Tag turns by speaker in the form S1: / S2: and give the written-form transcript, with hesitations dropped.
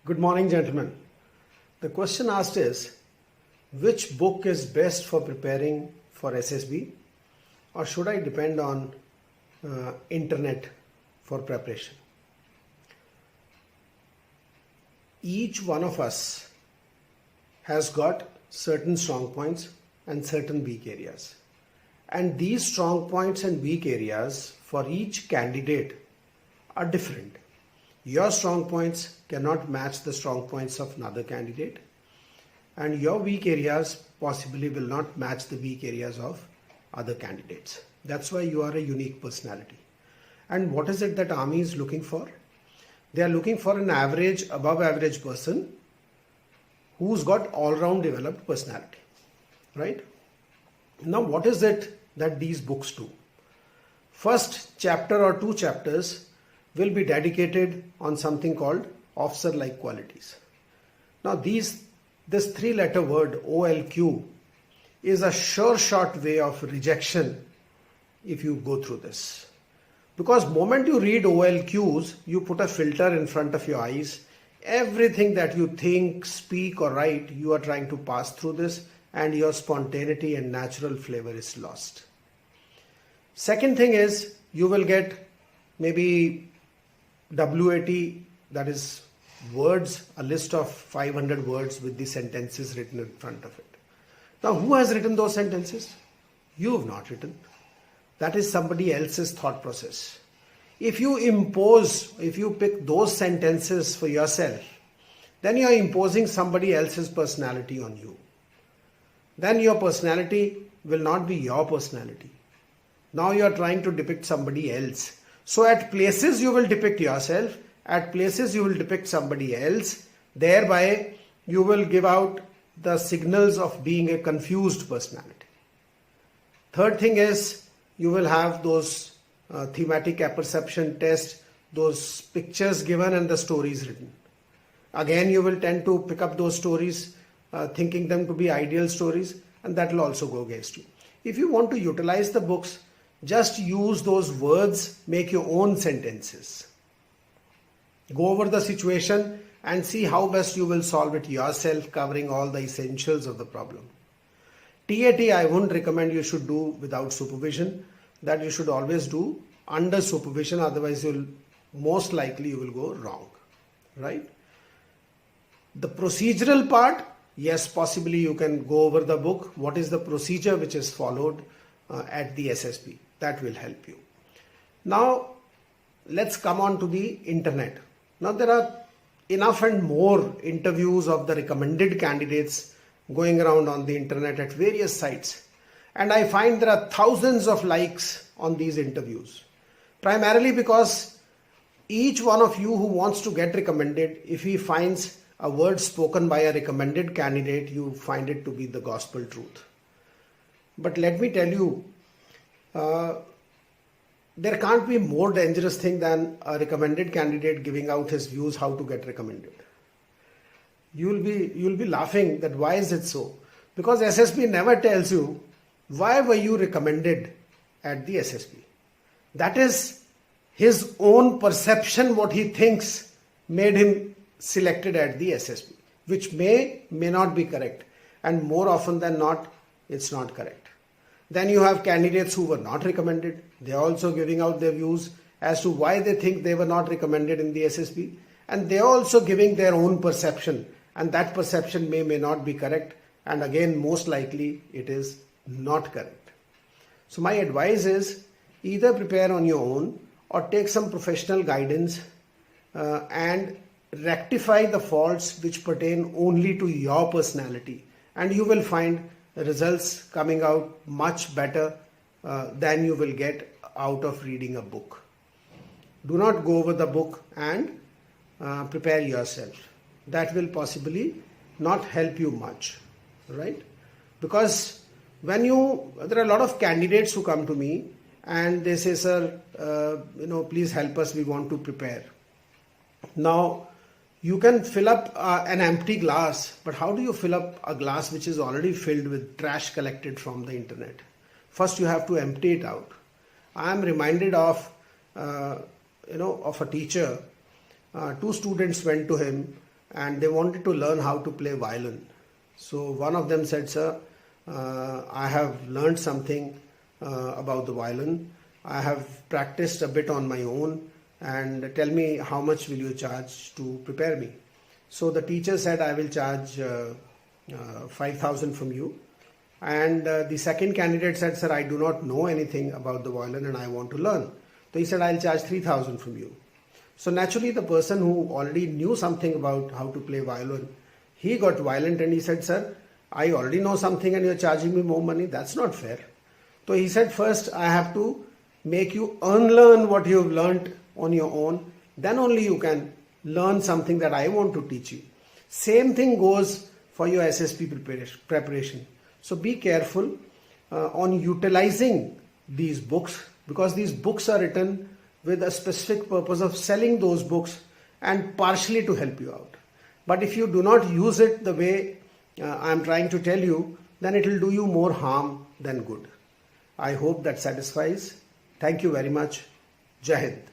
S1: Good morning, gentlemen. The question asked is, which book is best for preparing for SSB, or should I depend on internet for preparation? Each one of us has got certain strong points and certain weak areas. And these strong points and weak areas for each candidate are different. Your strong points cannot match the strong points of another candidate, and your weak areas possibly will not match the weak areas of other candidates. That's why you are a unique personality. And what is it that Army is looking for? They are looking for an average, above average person who's got all-round developed personality, right? Now, what is it that these books do? First chapter or two chapters will be dedicated on something called officer-like qualities. Now, this three-letter word OLQ is a sure shot way of rejection if you go through this. Because moment you read OLQs, you put a filter in front of your eyes. Everything that you think, speak or write, you are trying to pass through this, and your spontaneity and natural flavor is lost. Second thing is, you will get maybe WAT, that is words, a list of 500 words with the sentences written in front of it. Now, who has written those sentences? You have not written. That is somebody else's thought process. If you pick those sentences for yourself, then you are imposing somebody else's personality on you. Then your personality will not be your personality. Now you are trying to depict somebody else. So at places you will depict yourself, at places you will depict somebody else, thereby you will give out the signals of being a confused personality. Third thing is, you will have those thematic apperception test, those pictures given and the stories written. Again, you will tend to pick up those stories, thinking them to be ideal stories, and that will also go against you. If you want to utilize the books, just use those words, make your own sentences. Go over the situation and see how best you will solve it yourself, covering all the essentials of the problem. TAT, I wouldn't recommend you should do without supervision. That you should always do under supervision, otherwise most likely you will go wrong, right? The procedural part, yes, possibly you can go over the book. What is the procedure which is followed at the SSB? That will help you. Now, let's come on to the internet. Now, there are enough and more interviews of the recommended candidates going around on the internet at various sites. And I find there are thousands of likes on these interviews. Primarily because each one of you who wants to get recommended, if he finds a word spoken by a recommended candidate, you find it to be the gospel truth. But let me tell you, there can't be more dangerous thing than a recommended candidate giving out his views how to get recommended. You'll be laughing that why is it so? Because SSB never tells you why were you recommended at the SSB. That is his own perception, what he thinks made him selected at the SSB, which may not be correct, and more often than not, it's not correct. Then you have candidates who were not recommended. They're also giving out their views as to why they think they were not recommended in the SSB. And they're also giving their own perception. And that perception may not be correct. And again, most likely it is not correct. So my advice is either prepare on your own or take some professional guidance and rectify the faults which pertain only to your personality. And you will find results coming out much better than you will get out of reading a book. Do not go over the book and prepare yourself. That will possibly not help you much, right? Because there are a lot of candidates who come to me and they say, sir, please help us, we want to prepare. Now, you can fill up an empty glass, but how do you fill up a glass which is already filled with trash collected from the internet? First, you have to empty it out. I am reminded of a teacher. Two students went to him and they wanted to learn how to play violin. So one of them said, "Sir, I have learned something about the violin. I have practiced a bit on my own, and tell me how much will you charge to prepare me?" So the teacher said, "I will charge 5,000 from you." And the second candidate said, "Sir, I do not know anything about the violin and I want to learn." So he said, "I'll charge 3,000 from you." So naturally the person who already knew something about how to play violin, he got violent and he said, "Sir, I already know something and you're charging me more money. That's not fair." So he said, "First I have to make you unlearn what you've learned on your own. Then only you can learn something that I want to teach you." Same thing goes for your SSB preparation. So be careful on utilizing these books, because these books are written with a specific purpose of selling those books and partially to help you out. But if you do not use it the way I am trying to tell you, then it will do you more harm than good. I hope that satisfies. Thank you very much. Jai Hind.